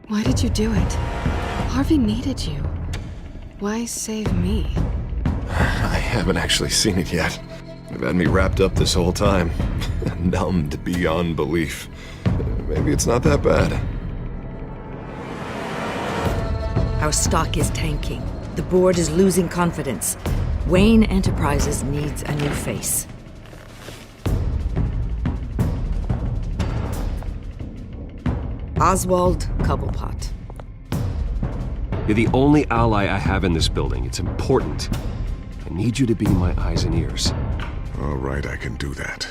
Why did you do it? Harvey needed you. Why save me? I haven't actually seen it yet. They've had me wrapped up this whole time. Numbed beyond belief. Maybe it's not that bad. Our stock is tanking. The board is losing confidence. Wayne Enterprises needs a new face. Oswald Cobblepot. You're the only ally I have in this building. It's important. I need you to be my eyes and ears. All right, I can do that.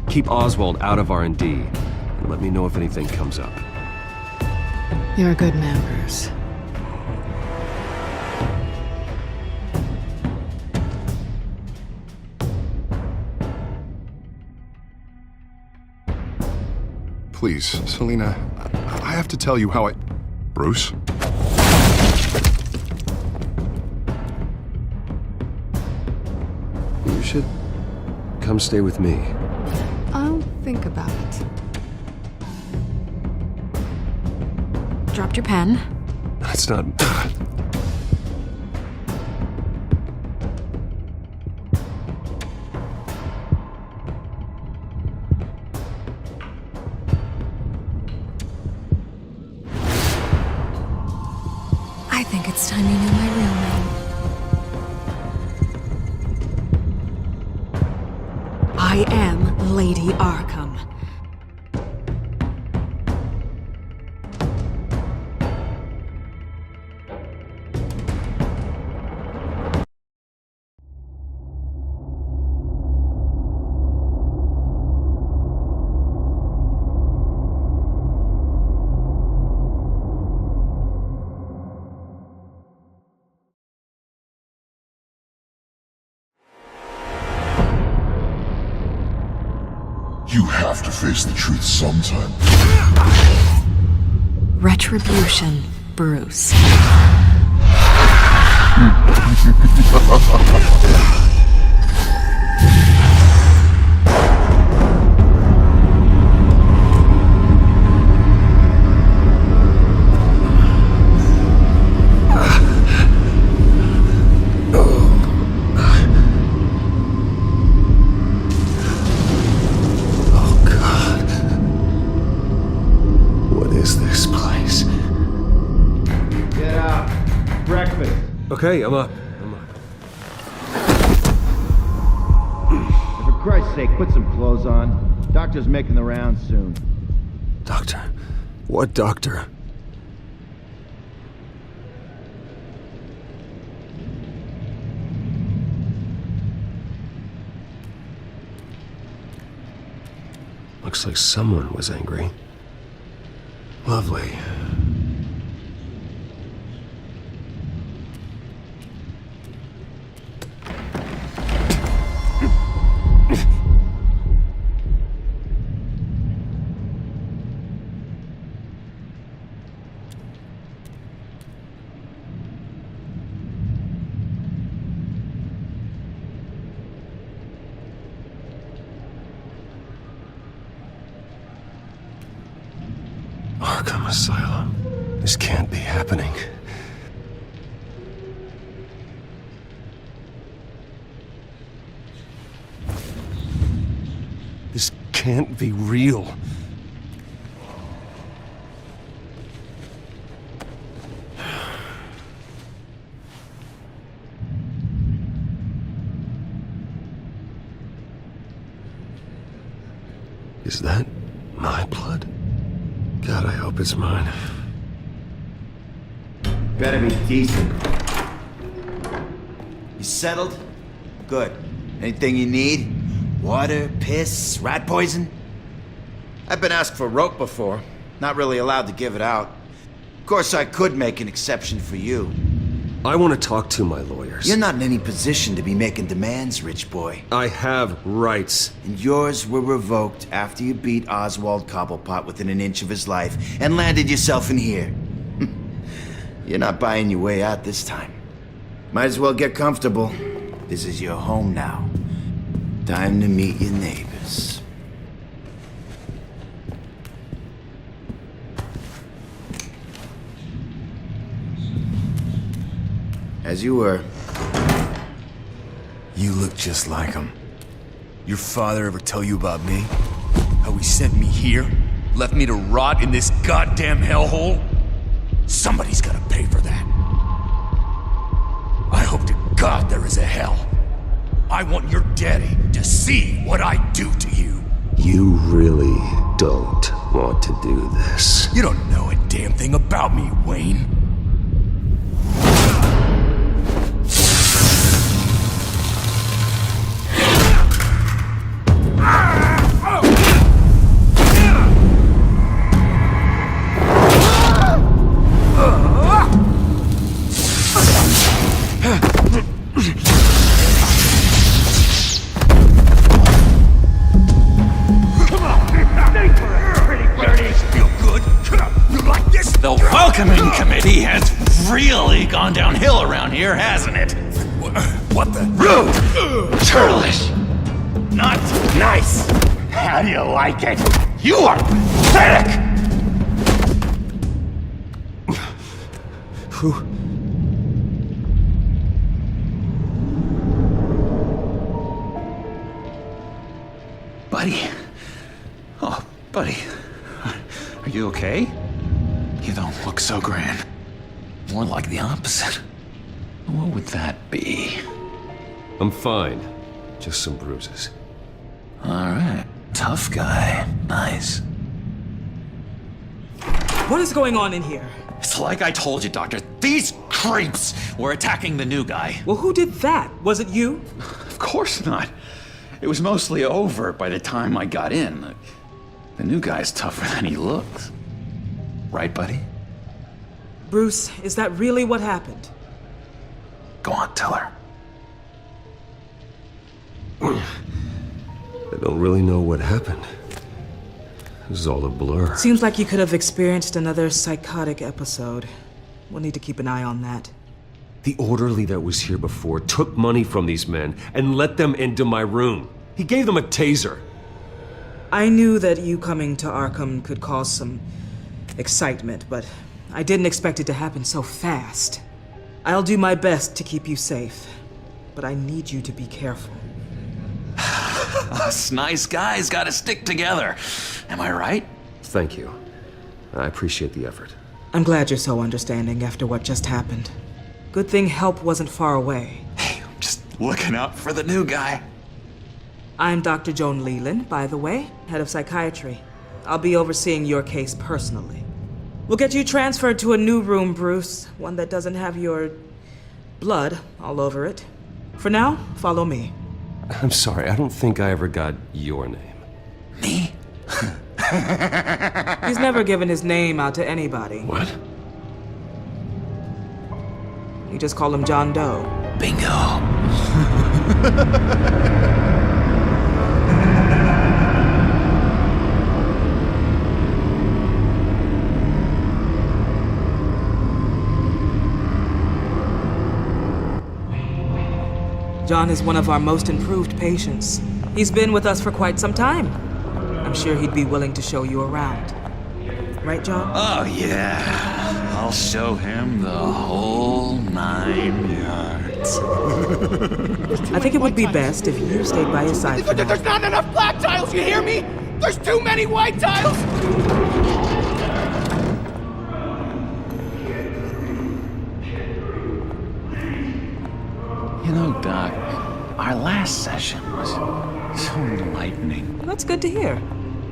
Keep Oswald out of R&D, and let me know if anything comes up. You're a good man, Bruce. Please, Selina, I have to tell you how I... Bruce? You should come stay with me. I'll think about it. Dropped your pen. That's not... I think it's time you knew my real name. I am Lady Arkham. You have to face the truth sometime. Retribution, Bruce. Okay, I'm up. For Christ's sake, put some clothes on. Doctor's making the rounds soon. Doctor? What doctor? Looks like someone was angry. Lovely. Arkham Asylum. This can't be happening. This can't be real. Is that my blood? God, I hope it's mine. Better be decent. You settled? Good. Anything you need? Water, piss, rat poison? I've been asked for rope before. Not really allowed to give it out. Of course, I could make an exception for you. I want to talk to my lawyers. You're not in any position to be making demands, rich boy. I have rights. And yours were revoked after you beat Oswald Cobblepot within an inch of his life and landed yourself in here. You're not buying your way out this time. Might as well get comfortable. This is your home now. Time to meet your neighbors. As you were. You look just like him. Your father ever tell you about me? How he sent me here? Left me to rot in this goddamn hellhole? Somebody's gotta pay for that. I hope to God there is a hell. I want your daddy to see what I do to you. You really don't want to do this. You don't know a damn thing about me, Wayne. The welcoming committee has really gone downhill around here, hasn't it? What the? Rude! Churlish! Not nice! How do you like it? You are pathetic! Who? Buddy. Oh, buddy. Are you okay? You don't look so grand. More like the opposite. What would that be? I'm fine. Just some bruises. Alright. Tough guy. Nice. What is going on in here? It's like I told you, Doctor. These creeps were attacking the new guy. Well, who did that? Was it you? Of course not. It was mostly over by the time I got in. The new guy's tougher than he looks. Right, buddy? Bruce, is that really what happened? Go on, tell her. I don't really know what happened. This is all a blur. Seems like you could have experienced another psychotic episode. We'll need to keep an eye on that. The orderly that was here before took money from these men and let them into my room. He gave them a taser. I knew that you coming to Arkham could cause some excitement, but I didn't expect it to happen so fast. I'll do my best to keep you safe, but I need you to be careful. Us nice guys gotta stick together. Am I right? Thank you. I appreciate the effort. I'm glad you're so understanding after what just happened. Good thing help wasn't far away. Hey, I'm just looking out for the new guy. I'm Dr. Joan Leland, by the way, head of psychiatry. I'll be overseeing your case personally. We'll get you transferred to a new room, Bruce. One that doesn't have your blood all over it. For now, follow me. I'm sorry, I don't think I ever got your name. Me? He's never given his name out to anybody. What? You just call him John Doe. Bingo. John is one of our most improved patients. He's been with us for quite some time. I'm sure he'd be willing to show you around. Right, John? Oh, yeah. I'll show him the whole 9 yards. I think it would be best if you stayed by his side for now. There's not enough black tiles, you hear me? There's too many white tiles! You know, Doc, our last session was so enlightening. Well, that's good to hear.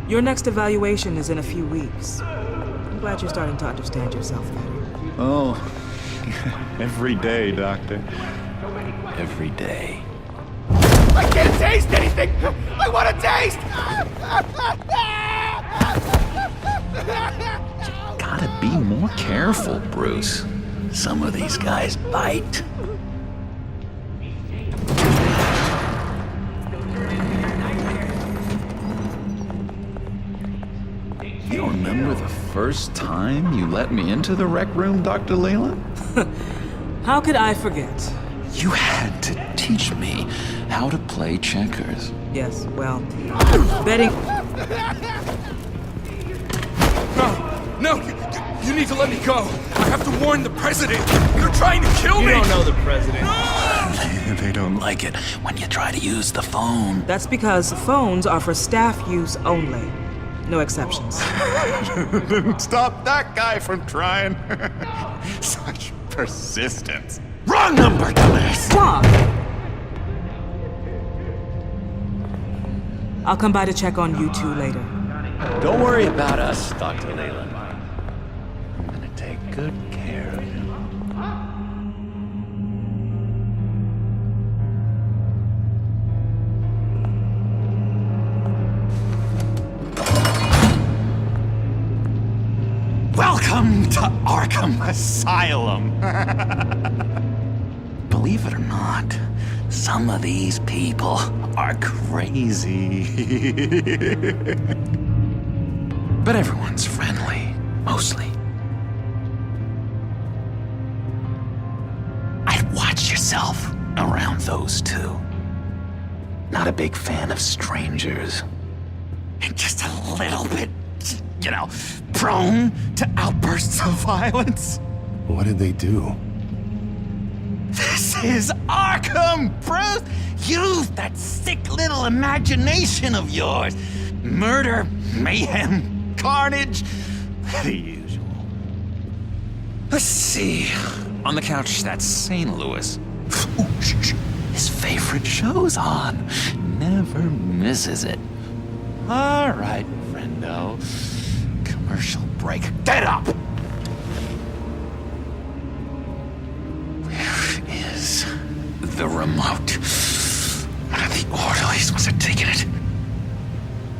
Your next evaluation is in a few weeks. I'm glad you're starting to understand yourself better. Oh, every day, Doctor. Every day. I can't taste anything! I want to taste! Gotta be more careful, Bruce. Some of these guys bite. You remember the first time you let me into the rec room, Dr. Leland? How could I forget? You had to teach me how to play checkers. Yes, well, betting... No, You need to let me go. I have to warn the president. They're trying to kill me. You don't know the president. They don't like it when you try to use the phone. That's because phones are for staff use only. No exceptions. Stop that guy from trying. Such persistence. Wrong number, dumbass! Wrong! I'll come by to check on you two later. Don't worry about us, Dr. Leland. I'm gonna take good care of you. Welcome to Arkham Asylum. Believe it or not, some of these people are crazy. But everyone's friendly, mostly. I'd watch yourself around those two. Not a big fan of strangers. And just a little bit, you know, prone to outbursts of violence. What did they do? This is Arkham, Bruce! Use that sick little imagination of yours. Murder, mayhem, carnage, the usual. Let's see. On the couch, that's St. Louis. Ooh, shh. His favorite show's on. Never misses it. All right, friendo. Commercial break. Get up! Where is the remote? One of the orderlies must have taken it.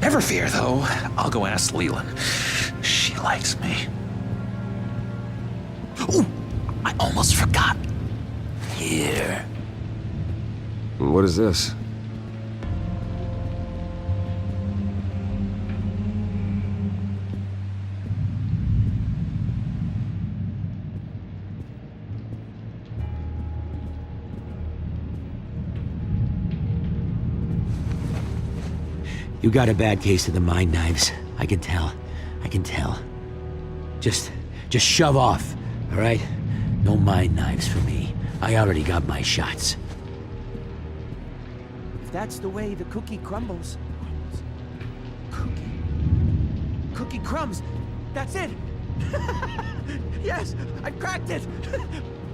Never fear, though. I'll go ask Leland. She likes me. Ooh, I almost forgot. Here. What is this? You got a bad case of the mind knives. I can tell. I can tell. Just shove off, all right? No mind knives for me. I already got my shots. If that's the way the cookie crumbles. Cookie crumbs. That's it. Yes, I cracked it.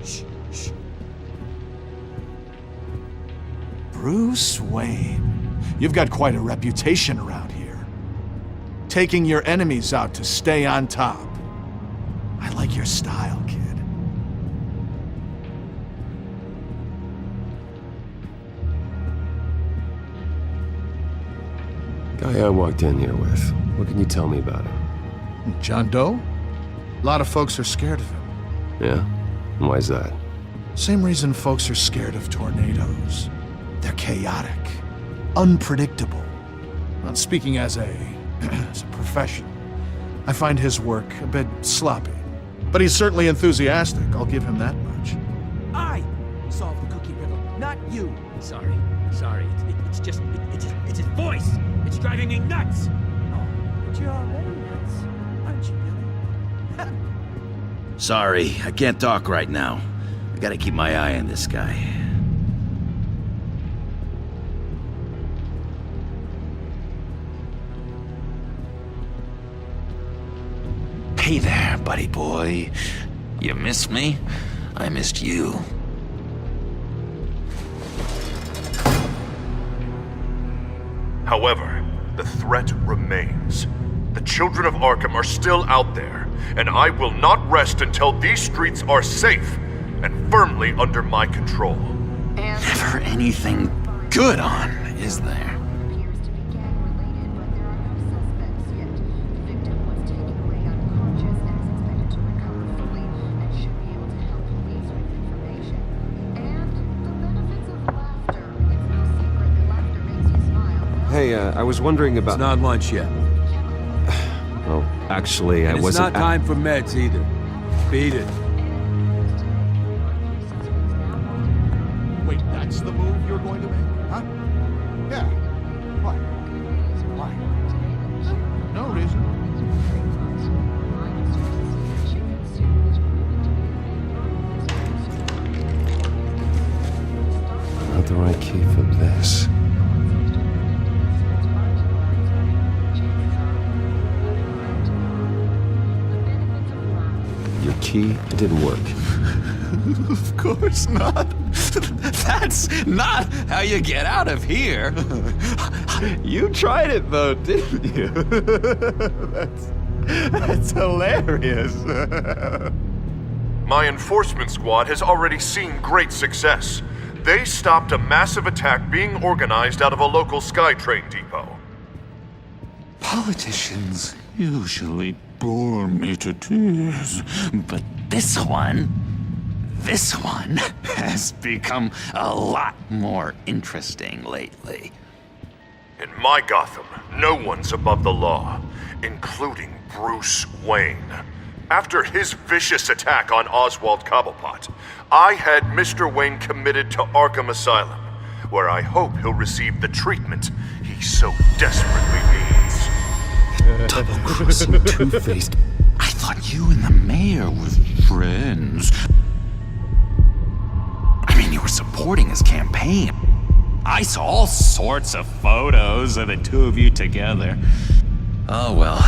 Shh, shh. Bruce Wayne. You've got quite a reputation around here. Taking your enemies out to stay on top. I like your style, kid. Guy I walked in here with. What can you tell me about him? John Doe? A lot of folks are scared of him. Yeah? And why's that? Same reason folks are scared of tornadoes. They're chaotic. Unpredictable. Well, speaking as a professional, I find his work a bit sloppy. But he's certainly enthusiastic, I'll give him that much. I solved the cookie riddle, not you. Sorry. It's just his voice. It's driving me nuts. Oh, but you're already nuts, aren't you, Billy? Sorry, I can't talk right now. I gotta keep my eye on this guy. Hey there, buddy boy. You missed me? I missed you. However, the threat remains. The children of Arkham are still out there, and I will not rest until these streets are safe and firmly under my control. Never anything good on, is there? Hey, I was wondering about... It's not lunch yet. Well, actually, I It's wasn't... not time for meds either. Beat it. Wait, that's the move you're going to make? Huh? Yeah. Why? Why? No reason. your key, it didn't work. Of course not. That's not how you get out of here. You tried it though, didn't you? That's hilarious. My enforcement squad has already seen great success. They stopped a massive attack being organized out of a local SkyTrain depot. Politicians usually bore me to tears, but this one has become a lot more interesting lately. In my Gotham, no one's above the law, including Bruce Wayne. After his vicious attack on Oswald Cobblepot, I had Mr. Wayne committed to Arkham Asylum, where I hope he'll receive the treatment he so desperately needs. Double-crossing, two-faced. I thought you and the mayor were friends. I mean, you were supporting his campaign. I saw all sorts of photos of the two of you together. Oh well,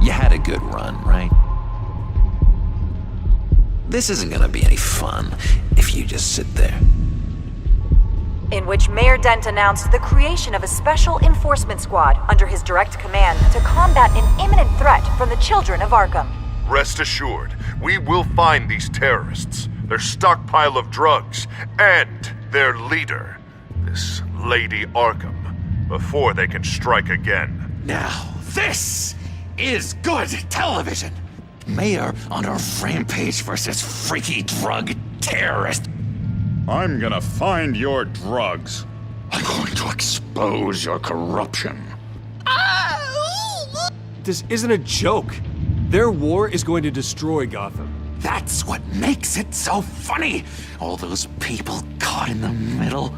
you had a good run, right? This isn't gonna be any fun if you just sit there. In which Mayor Dent announced the creation of a special enforcement squad under his direct command to combat an imminent threat from the children of Arkham. Rest assured, we will find these terrorists, their stockpile of drugs, and their leader, this Lady Arkham, before they can strike again. Now, this is good television! Mayor on a rampage versus freaky drug terrorist. I'm gonna find your drugs. I'm going to expose your corruption. This isn't a joke. Their war is going to destroy Gotham. That's what makes it so funny. All those people caught in the middle.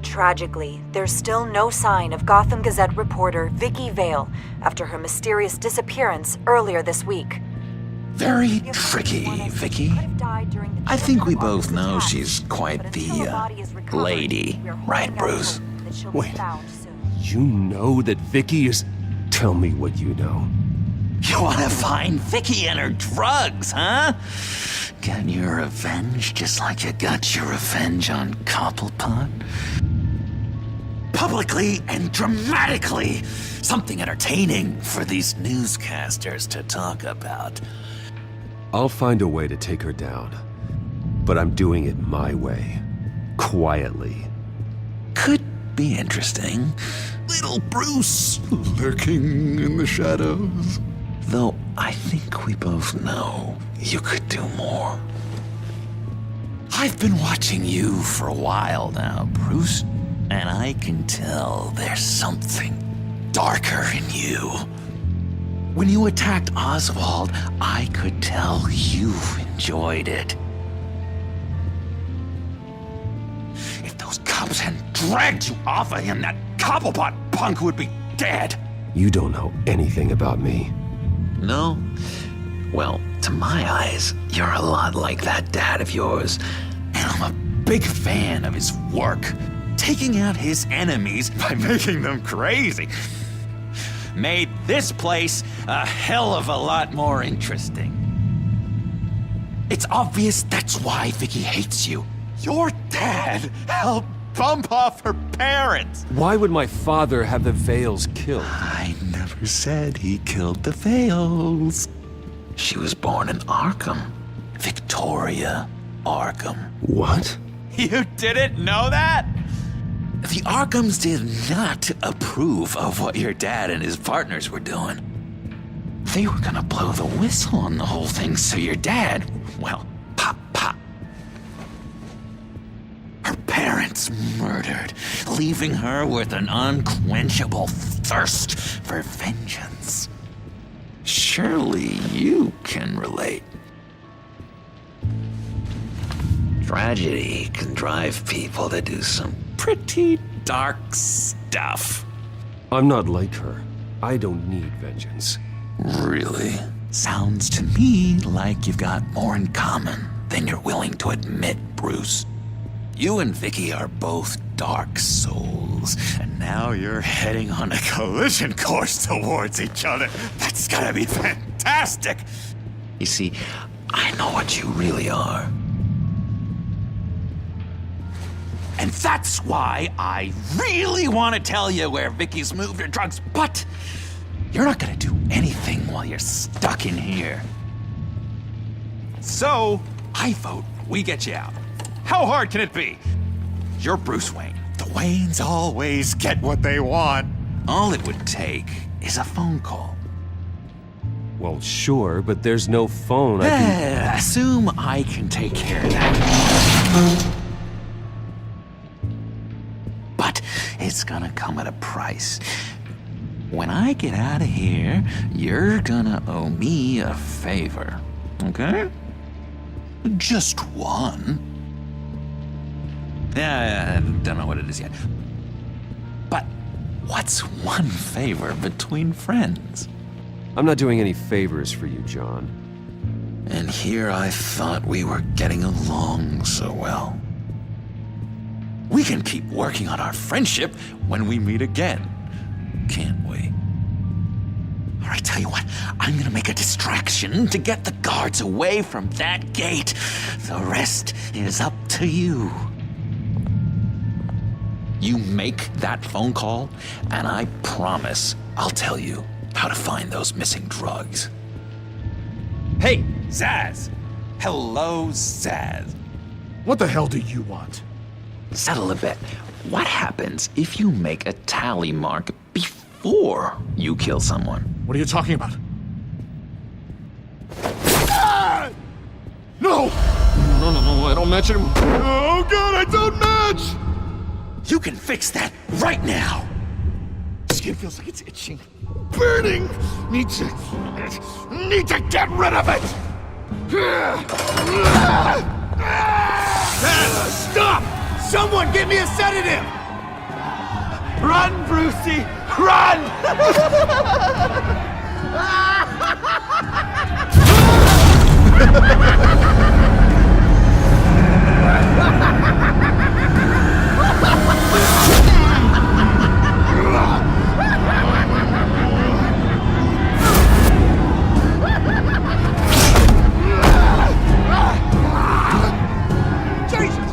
Tragically, there's still no sign of Gotham Gazette reporter Vicky Vale after her mysterious disappearance earlier this week. Very tricky, Vicky. I think we both know she's quite the, lady, right, Bruce? Wait, you know that Vicky is... Tell me what you know. You want to find Vicky and her drugs, huh? Get your revenge just like you got your revenge on Cobblepot? Publicly and dramatically. Something entertaining for these newscasters to talk about. I'll find a way to take her down. But I'm doing it my way. Quietly. Could be interesting. Little Bruce lurking in the shadows. Though I think we both know you could do more. I've been watching you for a while now, Bruce. And I can tell there's something darker in you. When you attacked Oswald, I could tell you enjoyed it. If those cops hadn't dragged you off of him, that Cobblepot punk would be dead. You don't know anything about me. No? Well, to my eyes, you're a lot like that dad of yours. And I'm a big fan of his work. Taking out his enemies by making them crazy. Made this place a hell of a lot more interesting. It's obvious that's why Vicky hates you. Your dad helped bump off her parents. Why would my father have the Vales killed? I never said he killed the Vales. She was born in Arkham. Victoria Arkham. What? You didn't know that? The Arkhams did not approve of what your dad and his partners were doing. They were gonna blow the whistle on the whole thing, so your dad, well, pop. Her parents murdered, leaving her with an unquenchable thirst for vengeance. Surely you can relate. Tragedy can drive people to do some pretty dark stuff. I'm not like her. I don't need vengeance. Really? Sounds to me like you've got more in common than you're willing to admit, Bruce. You and Vicky are both dark souls, and now you're heading on a collision course towards each other. That's gotta be fantastic! You see, I know what you really are. And that's why I really want to tell you where Vicky's moved her drugs, but you're not gonna do anything while you're stuck in here. So, I vote we get you out. How hard can it be? You're Bruce Wayne. The Waynes always get what they want. All it would take is a phone call. Well, sure, but there's no phone. Assume I can take care of that. But it's gonna come at a price. When I get out of here, you're gonna owe me a favor, okay? Just one. Yeah, I don't know what it is yet. But what's one favor between friends? I'm not doing any favors for you, John. And here I thought we were getting along so well. We can keep working on our friendship when we meet again, can't we? All right, tell you what, I'm gonna make a distraction to get the guards away from that gate. The rest is up to you. You make that phone call, and I promise I'll tell you how to find those missing drugs. Hey, Zaz! Hello, Zaz. What the hell do you want? Settle a bit. What happens if you make a tally mark before you kill someone? What are you talking about? Ah! No! No, I don't match him. Oh god, I don't match! You can fix that right now! Skin feels like it's itching. Burning! Need to get rid of it! Stop! Someone give me a sedative! Run, Brucey! Run! Jesus!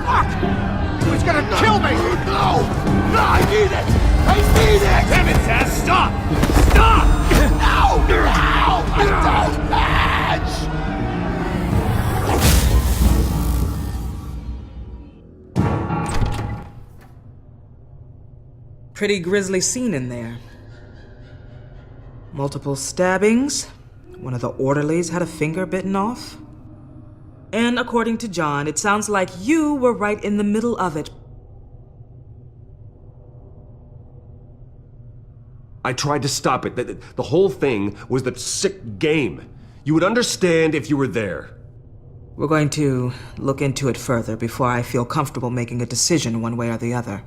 Fuck! He was gonna kill me! No! No, I need it! I need it! Damn it, Zaz! Stop! Stop! No! No! I don't match! Pretty grisly scene in there. Multiple stabbings. One of the orderlies had a finger bitten off. And according to John, it sounds like you were right in the middle of it. I tried to stop it. The whole thing was the sick game. You would understand if you were there. We're going to look into it further before I feel comfortable making a decision one way or the other.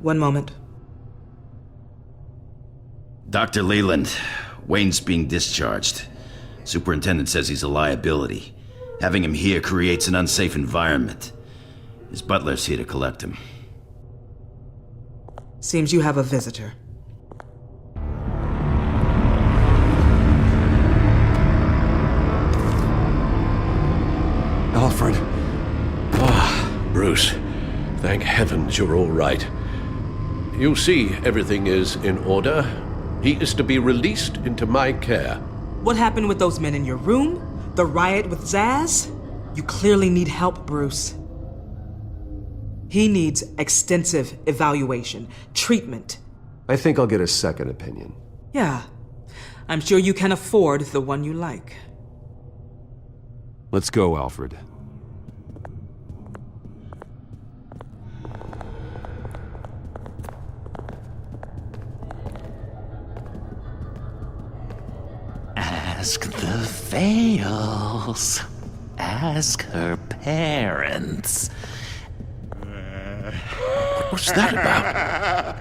One moment. Dr. Leland, Wayne's being discharged. Superintendent says he's a liability. Having him here creates an unsafe environment. His butler's here to collect him. Seems you have a visitor. Alfred. Ah, Bruce. Thank heavens you're all right. You see, everything is in order. He is to be released into my care. What happened with those men in your room? The riot with Zaz? You clearly need help, Bruce. He needs extensive evaluation, treatment. I think I'll get a second opinion. Yeah, I'm sure you can afford the one you like. Let's go, Alfred. Ask the Vales. Ask her parents. What's that about?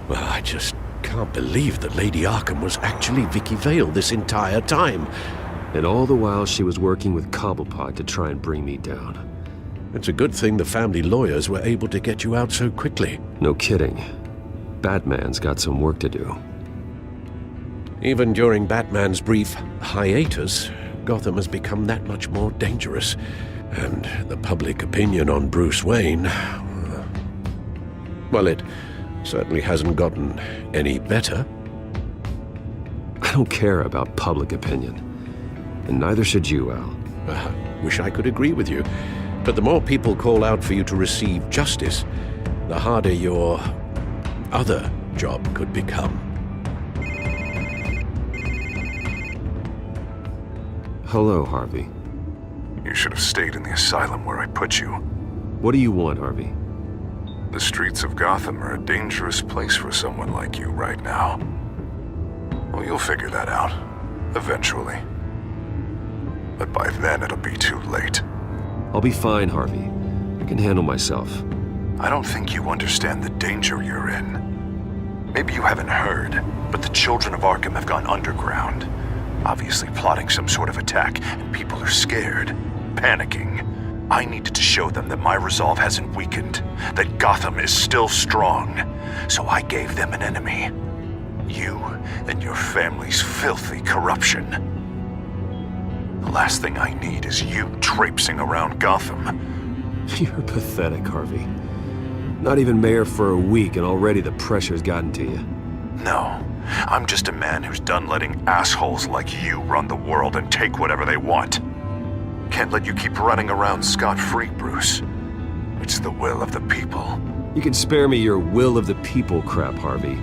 Well, I just can't believe that Lady Arkham was actually Vicky Vale this entire time. And all the while she was working with Cobblepot to try and bring me down. It's a good thing the family lawyers were able to get you out so quickly. No kidding. Batman's got some work to do. Even during Batman's brief hiatus, Gotham has become that much more dangerous. And the public opinion on Bruce Wayne... well, it certainly hasn't gotten any better. I don't care about public opinion. And neither should you, Al. Wish I could agree with you. But the more people call out for you to receive justice, the harder your other job could become. Hello, Harvey. You should have stayed in the asylum where I put you. What do you want, Harvey? The streets of Gotham are a dangerous place for someone like you right now. Well, you'll figure that out. Eventually. But by then it'll be too late. I'll be fine, Harvey. I can handle myself. I don't think you understand the danger you're in. Maybe you haven't heard, but the children of Arkham have gone underground. Obviously plotting some sort of attack, and people are scared, panicking. I needed to show them that my resolve hasn't weakened, that Gotham is still strong. So I gave them an enemy. You and your family's filthy corruption. The last thing I need is you traipsing around Gotham. You're pathetic, Harvey. Not even mayor for a week and already the pressure's gotten to you. No. I'm just a man who's done letting assholes like you run the world and take whatever they want. Can't let you keep running around scot-free, Bruce. It's the will of the people. You can spare me your will of the people crap, Harvey.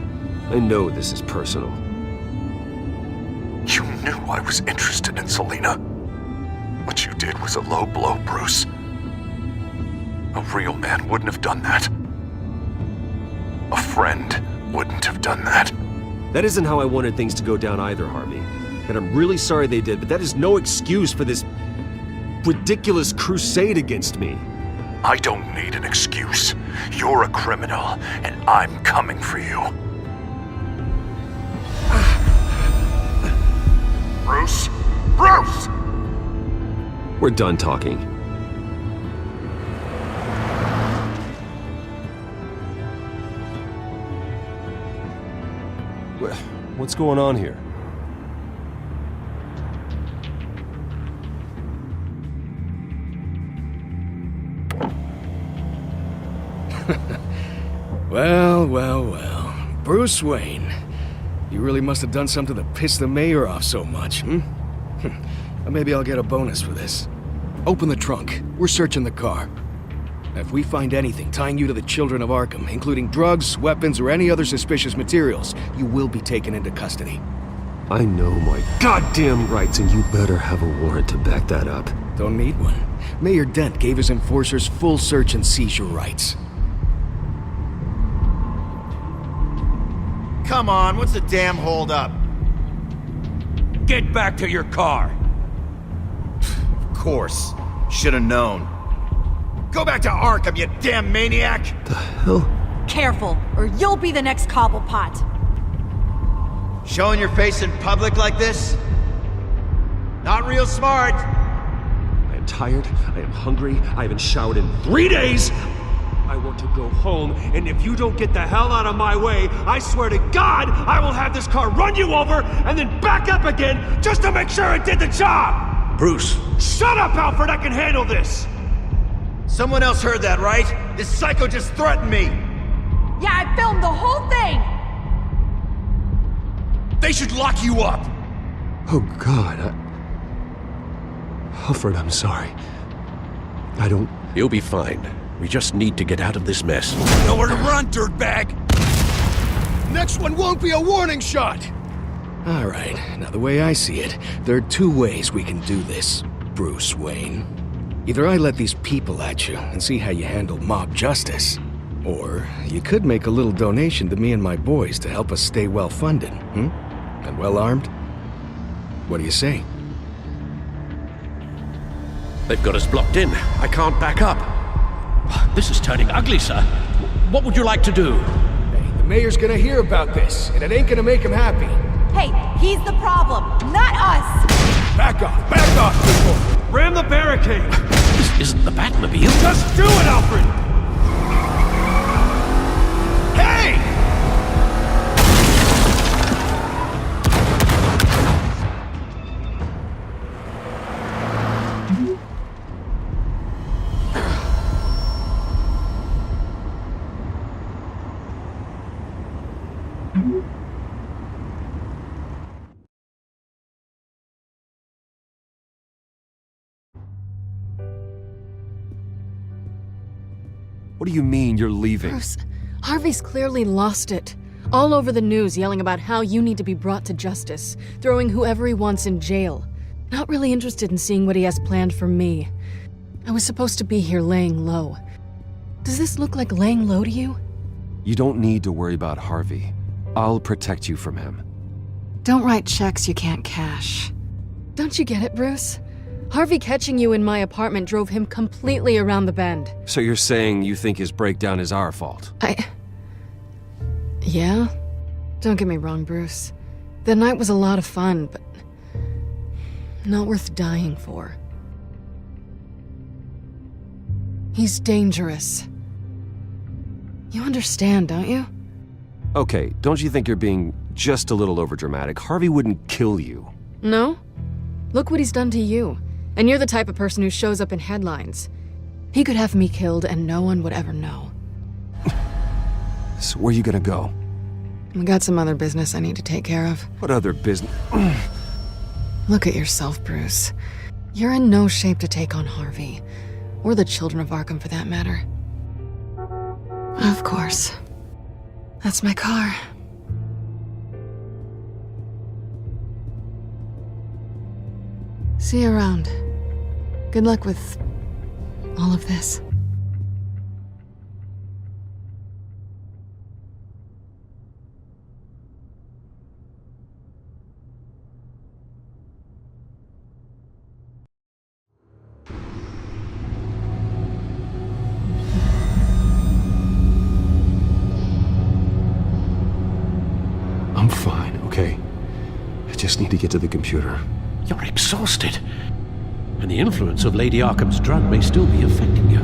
I know this is personal. You knew I was interested in Selina. What you did was a low blow, Bruce. A real man wouldn't have done that. A friend wouldn't have done that. That isn't how I wanted things to go down either, Harvey. And I'm really sorry they did, but that is no excuse for this ridiculous crusade against me. I don't need an excuse. You're a criminal, and I'm coming for you. Bruce? Bruce! We're done talking. What's going on here? Well. Bruce Wayne. You really must have done something to piss the mayor off so much, Maybe I'll get a bonus for this. Open the trunk. We're searching the car. If we find anything tying you to the children of Arkham, including drugs, weapons, or any other suspicious materials, you will be taken into custody. I know my goddamn rights, and you better have a warrant to back that up. Don't need one. Mayor Dent gave his enforcers full search and seizure rights. Come on, what's the damn holdup? Get back to your car! Of course. Should've known. Go back to Arkham, you damn maniac! The hell? Careful, or you'll be the next Cobblepot. Showing your face in public like this? Not real smart. I am tired, I am hungry, I haven't showered in 3 days! I want to go home, and if you don't get the hell out of my way, I swear to God, I will have this car run you over, and then back up again, just to make sure it did the job! Bruce! Shut up, Alfred, I can handle this! Someone else heard that, right? This psycho just threatened me! Yeah, I filmed the whole thing! They should lock you up! Oh, God, Alfred, I'm sorry. I don't... You'll be fine. We just need to get out of this mess. Nowhere to run, dirtbag! Next one won't be a warning shot! Alright, now the way I see it, there are two ways we can do this, Bruce Wayne. Either I let these people at you and see how you handle mob justice, or you could make a little donation to me and my boys to help us stay well-funded, and well-armed? What do you say? They've got us blocked in. I can't back up. This is turning ugly, sir. What would you like to do? Hey, the mayor's gonna hear about this, and it ain't gonna make him happy. Hey, he's the problem, not us! Back off, people! Ram the barricade! This isn't the Batmobile. Just do it, Alfred! Hey! What do you mean you're leaving? Bruce, Harvey's clearly lost it. All over the news yelling about how you need to be brought to justice, throwing whoever he wants in jail. Not really interested in seeing what he has planned for me. I was supposed to be here laying low. Does this look like laying low to you? You don't need to worry about Harvey. I'll protect you from him. Don't write checks you can't cash. Don't you get it, Bruce? Harvey catching you in my apartment drove him completely around the bend. So you're saying you think his breakdown is our fault? Yeah? Don't get me wrong, Bruce. The night was a lot of fun, but not worth dying for. He's dangerous. You understand, don't you? Okay, don't you think you're being just a little overdramatic? Harvey wouldn't kill you. No? Look what he's done to you. And you're the type of person who shows up in headlines. He could have me killed and no one would ever know. So where are you gonna go? I got some other business I need to take care of. What other business? Look at yourself, Bruce. You're in no shape to take on Harvey. Or the children of Arkham, for that matter. Of course. That's my car. See you around. Good luck with all of this. I'm fine, okay? I just need to get to the computer. You're exhausted. And the influence of Lady Arkham's drug may still be affecting you.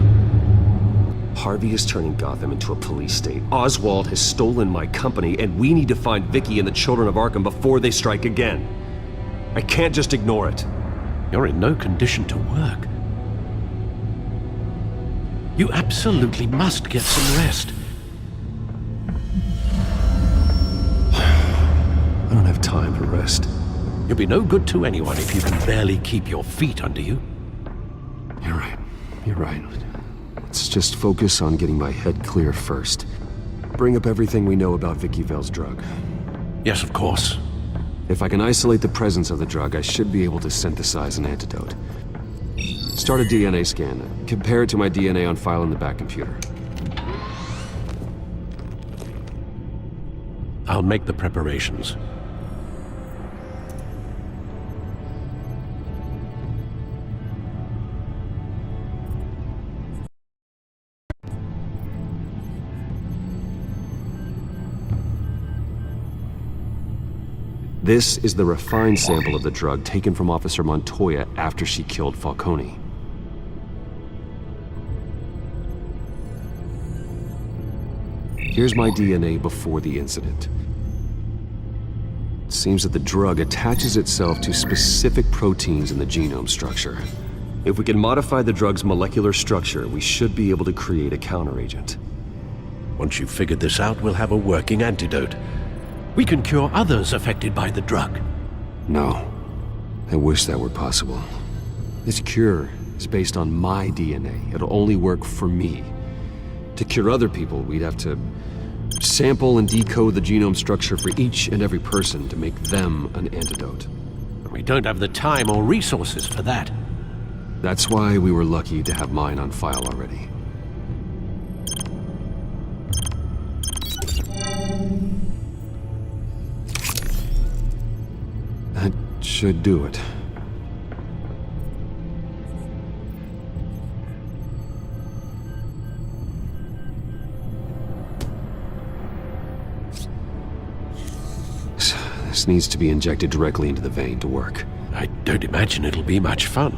Harvey is turning Gotham into a police state. Oswald has stolen my company, and we need to find Vicky and the children of Arkham before they strike again. I can't just ignore it. You're in no condition to work. You absolutely must get some rest. I don't have time for rest. You'll be no good to anyone if you can barely keep your feet under you. You're right. You're right. Let's just focus on getting my head clear first. Bring up everything we know about Vicky Vale's drug. Yes, of course. If I can isolate the presence of the drug, I should be able to synthesize an antidote. Start a DNA scan. Compare it to my DNA on file in the back computer. I'll make the preparations. This is the refined sample of the drug taken from Officer Montoya after she killed Falcone. Here's my DNA before the incident. It seems that the drug attaches itself to specific proteins in the genome structure. If we can modify the drug's molecular structure, we should be able to create a counteragent. Once you've figured this out, we'll have a working antidote. We can cure others affected by the drug. No. I wish that were possible. This cure is based on my DNA. It'll only work for me. To cure other people, we'd have to sample and decode the genome structure for each and every person to make them an antidote. We don't have the time or resources for that. That's why we were lucky to have mine on file already. That should do it. This This needs to be injected directly into the vein to work. I don't imagine it'll be much fun.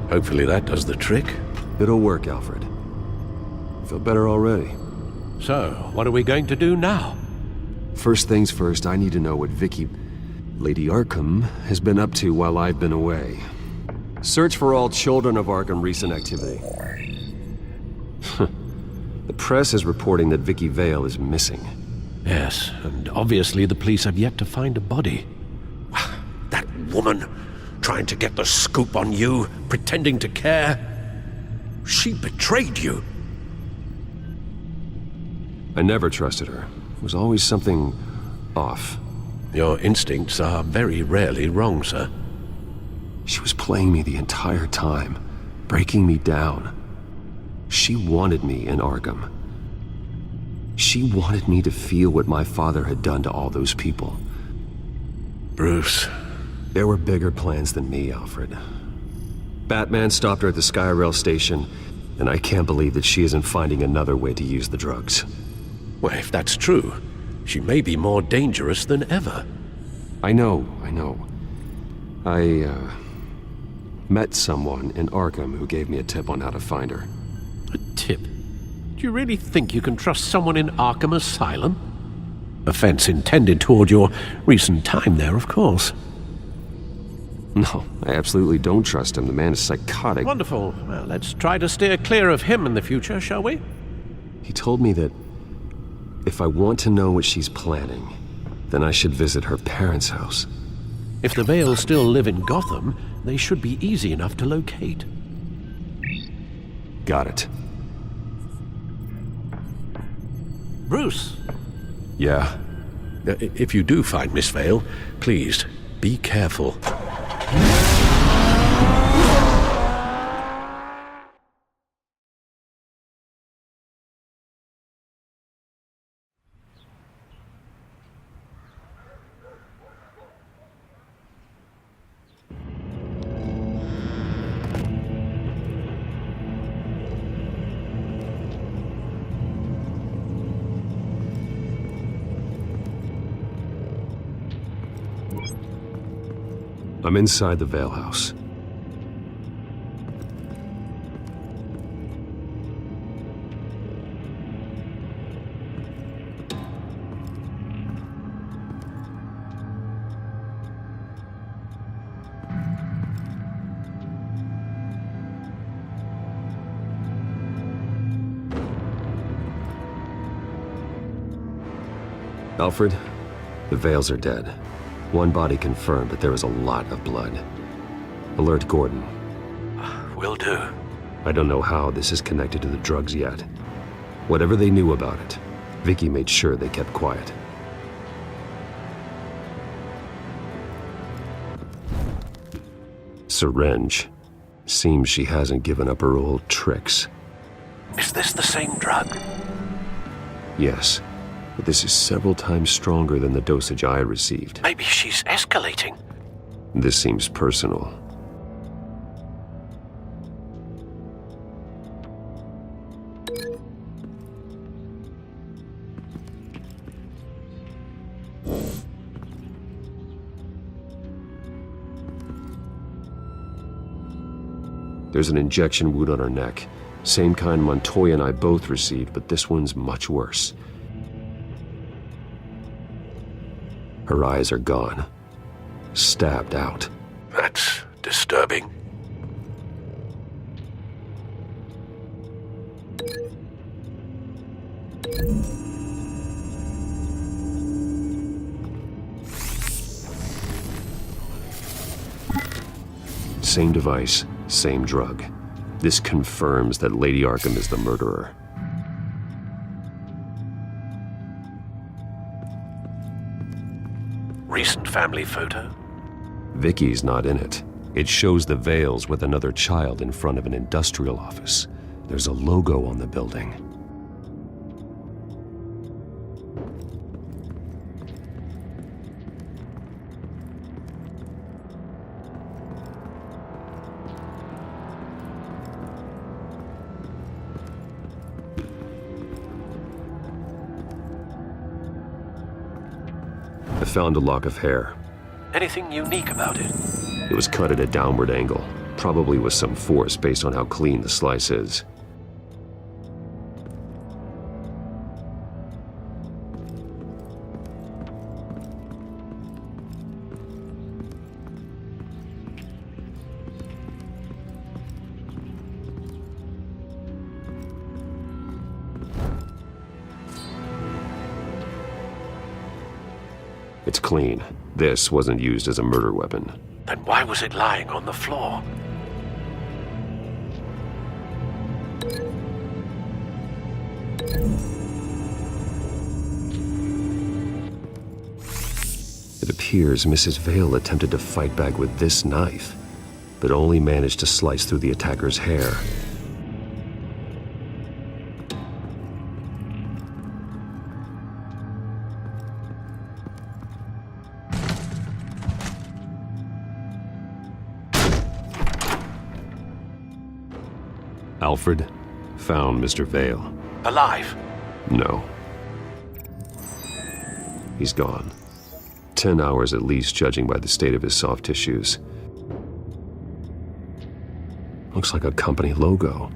Hopefully that does the trick. It'll work, Alfred. I feel better already. So, what are we going to do now? First things first, I need to know what Lady Arkham, has been up to while I've been away. Search for all children of Arkham recent activity. The press is reporting that Vicky Vale is missing. Yes, and obviously the police have yet to find a body. That woman, trying to get the scoop on you, pretending to care. She betrayed you. I never trusted her. There was always something off. Your instincts are very rarely wrong, sir. She was playing me the entire time, breaking me down. She wanted me in Arkham. She wanted me to feel what my father had done to all those people. Bruce. There were bigger plans than me, Alfred. Batman stopped her at the Skyrail station, and I can't believe that she isn't finding another way to use the drugs. Well, if that's true, she may be more dangerous than ever. I know. I met someone in Arkham who gave me a tip on how to find her. A tip? Do you really think you can trust someone in Arkham Asylum? Offense intended toward your recent time there, of course. No, I absolutely don't trust him. The man is psychotic. Wonderful. Well, let's try to steer clear of him in the future, shall we? He told me that if I want to know what she's planning, then I should visit her parents' house. If the Vales still live in Gotham, they should be easy enough to locate. Got it. Bruce! Yeah? If you do find Miss Vale, please, be careful. I'm inside the Vale House. Alfred, the Vales are dead. One body confirmed, but there is a lot of blood. Alert Gordon. Will do. I don't know how this is connected to the drugs yet. Whatever they knew about it, Vicky made sure they kept quiet. Syringe. Seems she hasn't given up her old tricks. Is this the same drug? Yes. But this is several times stronger than the dosage I received. Maybe she's escalating. This seems personal. There's an injection wound on her neck. Same kind Montoya and I both received, but this one's much worse. Her eyes are gone. Stabbed out. That's disturbing. Same device, same drug. This confirms that Lady Arkham is the murderer. Recent family photo? Vicky's not in it. It shows the Vales with another child in front of an industrial office. There's a logo on the building. found a lock of hair. Anything unique about it? It was cut at a downward angle, probably with some force based on how clean the slice is. It's clean. This wasn't used as a murder weapon. Then why was it lying on the floor? It appears Mrs. Vale attempted to fight back with this knife, but only managed to slice through the attacker's hair. Alfred found Mr. Vale. Alive? No. He's gone. 10 hours at least, judging by the state of his soft tissues. Looks like a company logo.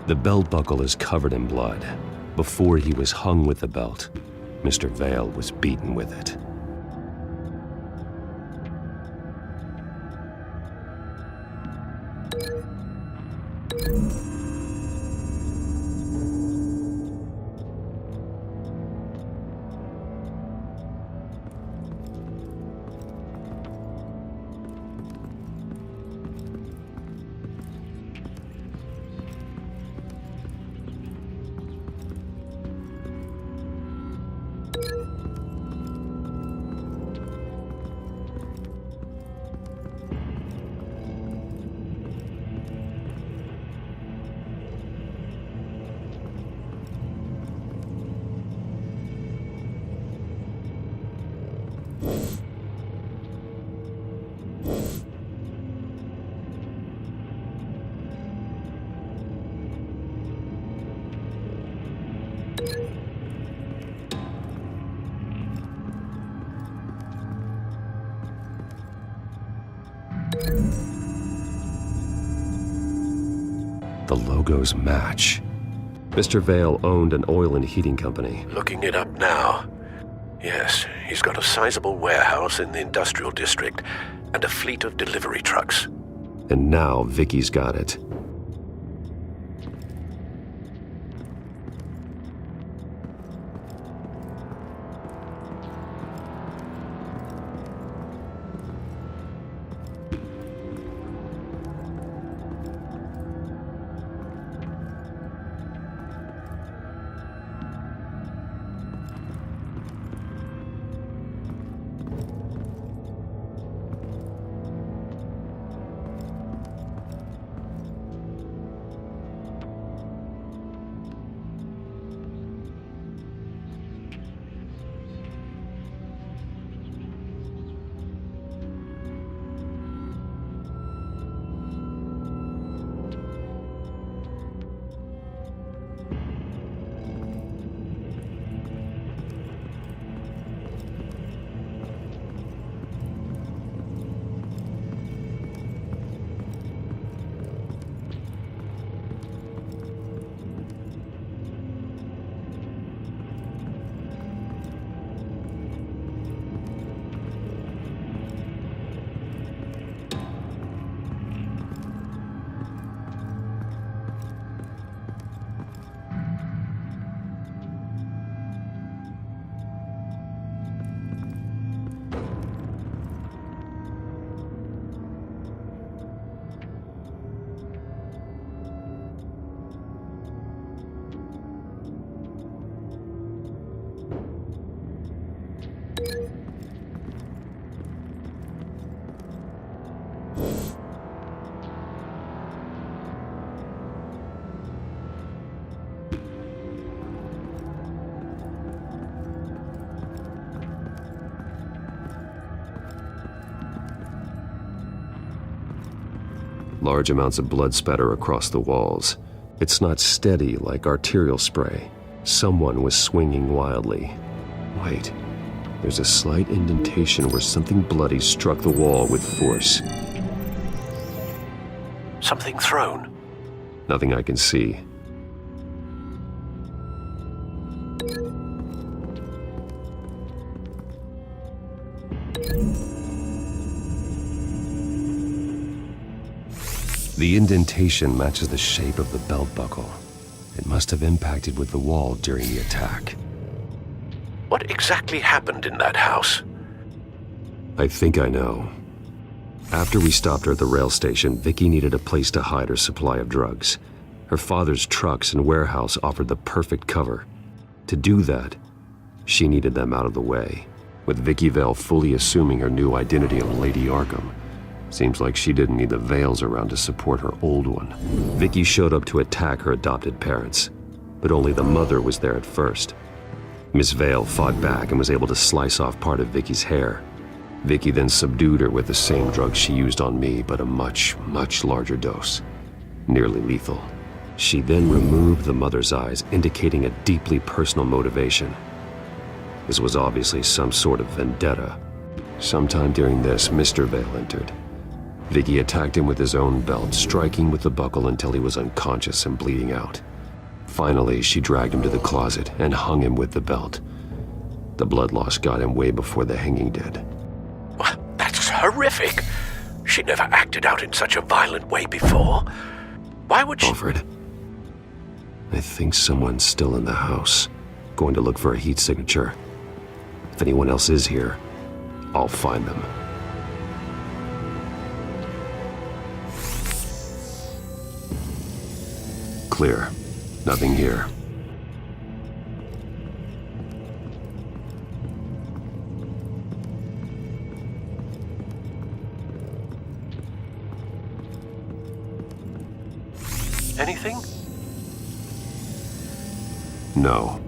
The belt buckle is covered in blood. Before he was hung with the belt, Mr. Vale was beaten with it. The logos match. Mr. Vale owned an oil and heating company. Looking it up now. Yes, he's got a sizable warehouse in the industrial district and a fleet of delivery trucks. And now Vicky's got it. Large amounts of blood spatter across the walls. It's not steady like arterial spray. Someone was swinging wildly. Wait, there's a slight indentation where something bloody struck the wall with force. Something thrown? Nothing I can see. The indentation matches the shape of the belt buckle. It must have impacted with the wall during the attack. What exactly happened in that house? I think I know. After we stopped her at the rail station, Vicky needed a place to hide her supply of drugs. Her father's trucks and warehouse offered the perfect cover. To do that, she needed them out of the way, with Vicky Vale fully assuming her new identity of Lady Arkham. Seems like she didn't need the Vales around to support her old one. Vicky showed up to attack her adopted parents, but only the mother was there at first. Miss Vale fought back and was able to slice off part of Vicky's hair. Vicky then subdued her with the same drug she used on me, but a much, much larger dose. Nearly lethal. She then removed the mother's eyes, indicating a deeply personal motivation. This was obviously some sort of vendetta. Sometime during this, Mr. Vale entered. Vicky attacked him with his own belt, striking with the buckle until he was unconscious and bleeding out. Finally, she dragged him to the closet and hung him with the belt. The blood loss got him way before the hanging did. That's horrific. She never acted out in such a violent way before. Why would she— Alfred, I think someone's still in the house. Going to look for a heat signature. If anyone else is here, I'll find them. Clear. Nothing here. Anything? No.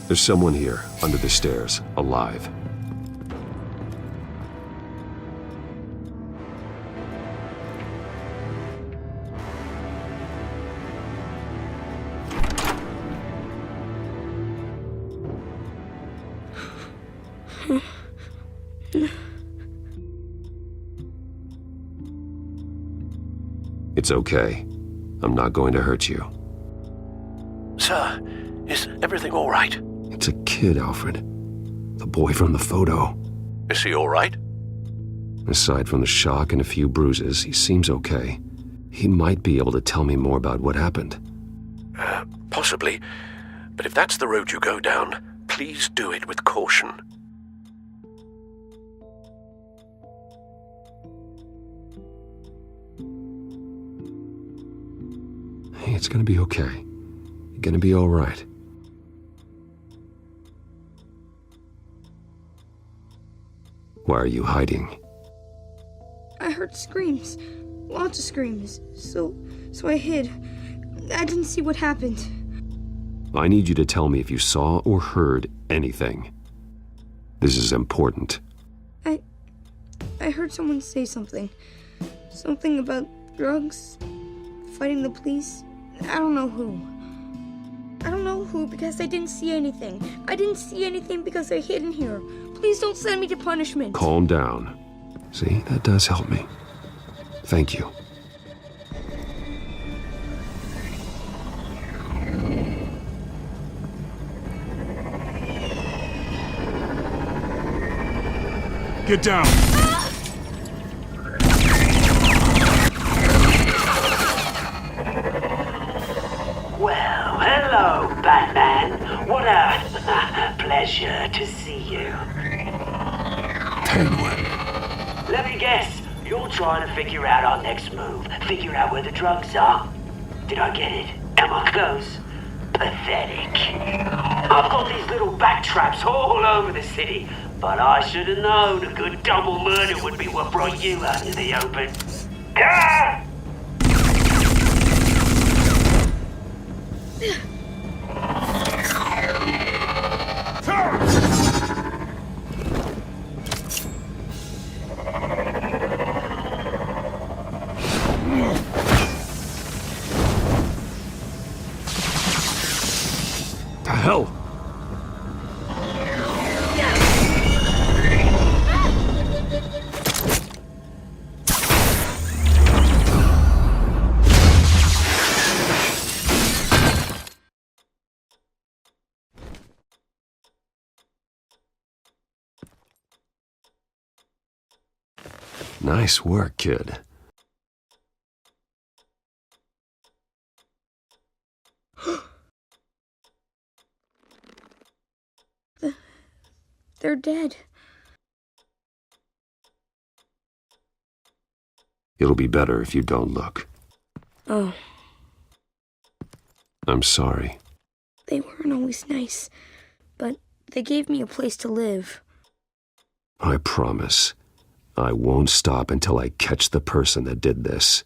There's someone here, under the stairs, alive. It's okay. I'm not going to hurt you. Sir, is everything all right? It's a kid, Alfred. The boy from the photo. Is he all right? Aside from the shock and a few bruises, he seems okay. He might be able to tell me more about what happened. Possibly. But if that's the road you go down, please do it with caution. Hey, it's gonna be okay. You're gonna be all right. Why are you hiding? I heard screams. Lots of screams. So I hid. I didn't see what happened. I need you to tell me if you saw or heard anything. This is important. I heard someone say something. Something about drugs, fighting the police. I don't know who. I don't know who because I didn't see anything. I didn't see anything because I hid in here. Please don't send me to punishment. Calm down. See, that does help me. Thank you. Get down! Well, hello, Batman. What a pleasure to see you. Penguin. Let me guess, you're trying to figure out our next move. Figure out where the drugs are. Did I get it? Am I close? Pathetic. I've got these little bat traps all over the city, but I should have known a good double murder would be what brought you out into the open. Ah! hell? Nice work, kid. They're dead. It'll be better if you don't look. Oh, I'm sorry. they weren't always nice, but they gave me a place to live. I promise. I won't stop until I catch the person that did this.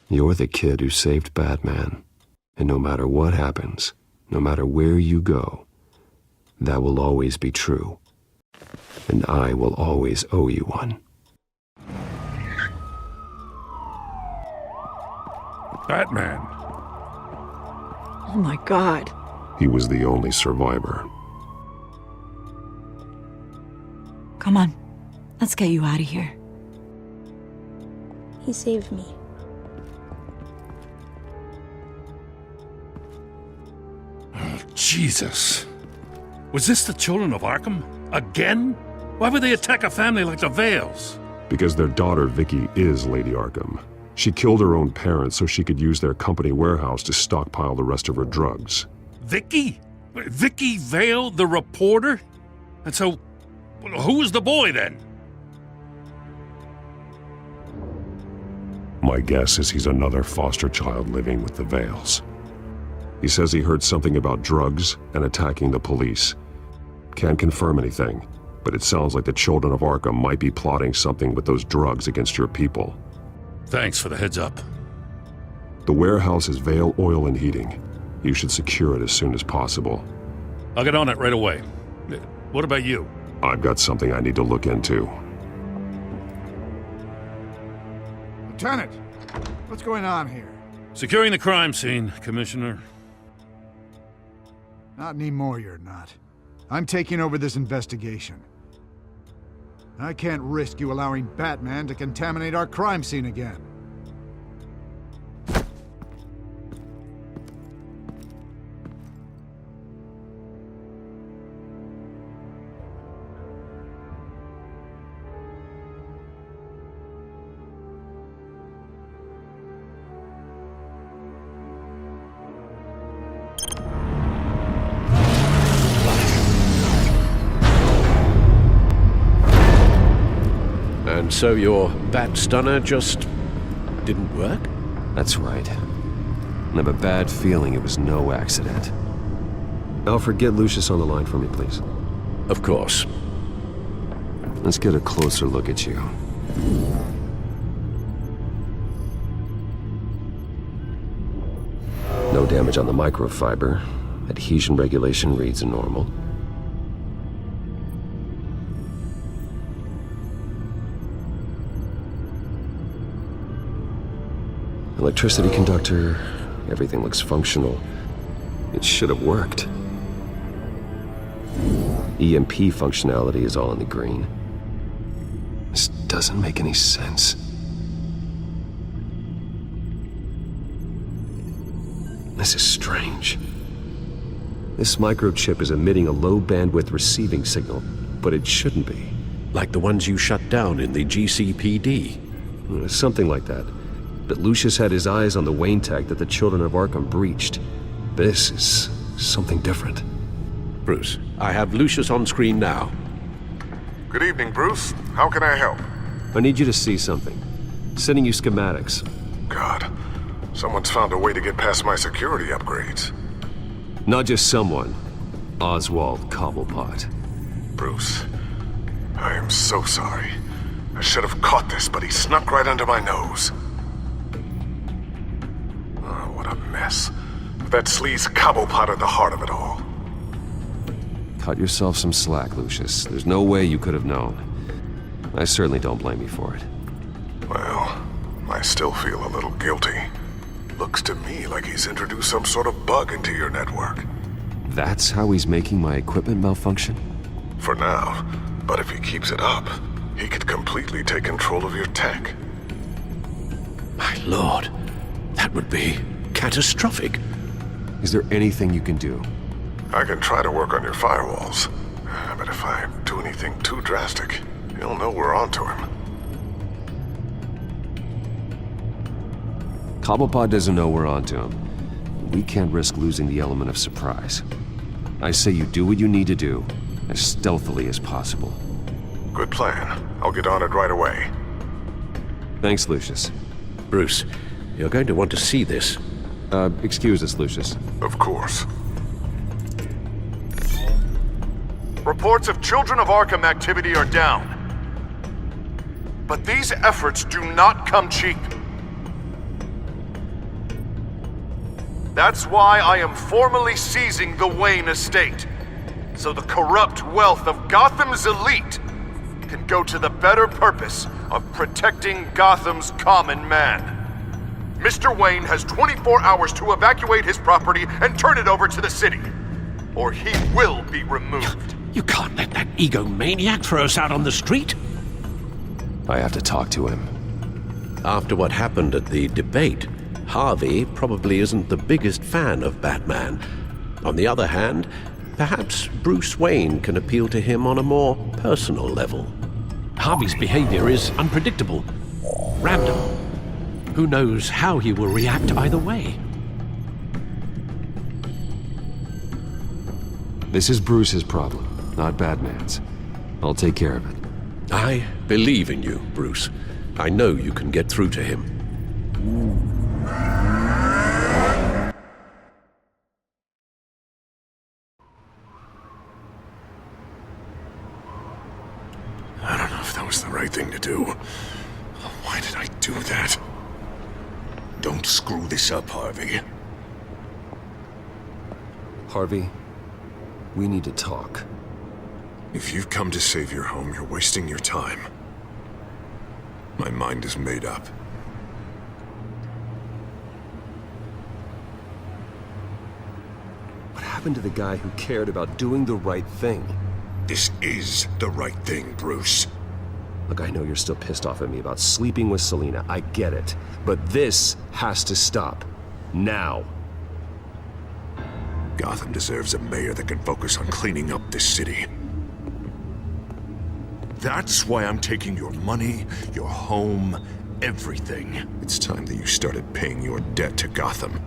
You're the kid who saved Batman. And no matter what happens, no matter where you go, that will always be true. And I will always owe you one. Batman. Oh my God. He was the only survivor. Come on. Let's get you out of here. He saved me. Jesus. Was this the children of Arkham? Again? Why would they attack a family like the Vales? Because their daughter, Vicky, is Lady Arkham. She killed her own parents so she could use their company warehouse to stockpile the rest of her drugs. Vicky? Vicky Vale, the reporter? And so, who was the boy then? My guess is he's another foster child living with the Vales. He says he heard something about drugs and attacking the police. Can't confirm anything, but it sounds like the children of Arkham might be plotting something with those drugs against your people. Thanks for the heads up. The warehouse is Vale Oil and Heating. You should secure it as soon as possible. I'll get on it right away. What about you? I've got something I need to look into. Lieutenant, what's going on here? Securing the crime scene, Commissioner. Not anymore, you're not. I'm taking over this investigation. I can't risk you allowing Batman to contaminate our crime scene again. And so your bat stunner just didn't work? That's right. I have a bad feeling it was no accident. Alfred, get Lucius on the line for me, please. Of course. Let's get a closer look at you. No damage on the microfiber. Adhesion regulation reads normal. Electricity conductor, everything looks functional. It should have worked. EMP functionality is all in the green. This doesn't make any sense. This is strange. This microchip is emitting a low-bandwidth receiving signal, but it shouldn't be. Like the ones you shut down in the GCPD? Something like that. But Lucius had his eyes on the Wayne tag that the children of Arkham breached. This is something different. Bruce, I have Lucius on screen now. Good evening, Bruce. How can I help? I need you to see something. Sending you schematics. God, someone's found a way to get past my security upgrades. Not just someone. Oswald Cobblepot. Bruce, I am so sorry. I should have caught this, but he snuck right under my nose. Oh, what a mess. That sleaze Cobblepot at the heart of it all. Cut yourself some slack, Lucius. There's no way you could have known. I certainly don't blame you for it. Well, I still feel a little guilty. Looks to me like he's introduced some sort of bug into your network. That's how he's making my equipment malfunction? For now. But if he keeps it up, he could completely take control of your tech. My lord, that would be catastrophic. Is there anything you can do? I can try to work on your firewalls. But if I do anything too drastic, he'll know we're onto him. Cobblepot doesn't know we're onto him. We can't risk losing the element of surprise. I say you do what you need to do, as stealthily as possible. Good plan. I'll get on it right away. Thanks, Lucius. Bruce, you're going to want to see this. Excuse us, Lucius. Of course. Reports of Children of Arkham activity are down. But these efforts do not come cheap. That's why I am formally seizing the Wayne estate, so the corrupt wealth of Gotham's elite can go to the better purpose of protecting Gotham's common man. Mr. Wayne has 24 hours to evacuate his property and turn it over to the city, or he will be removed. You can't let that egomaniac throw us out on the street. I have to talk to him. After what happened at the debate, Harvey probably isn't the biggest fan of Batman. On the other hand, perhaps Bruce Wayne can appeal to him on a more personal level. Harvey's behavior is unpredictable, random. Who knows how he will react either way? This is Bruce's problem, not Batman's. I'll take care of it. I believe in you, Bruce. I know you can get through to him. I don't know if that was the right thing to do. Why did I do that? Don't screw this up, Harvey. Harvey, we need to talk. If you've come to save your home, you're wasting your time. My mind is made up. What happened to the guy who cared about doing the right thing? This is the right thing, Bruce. Look, I know you're still pissed off at me about sleeping with Selina. I get it. But this has to stop. Now. Gotham deserves a mayor that can focus on cleaning up this city. That's why I'm taking your money, your home, everything. It's time that you started paying your debt to Gotham.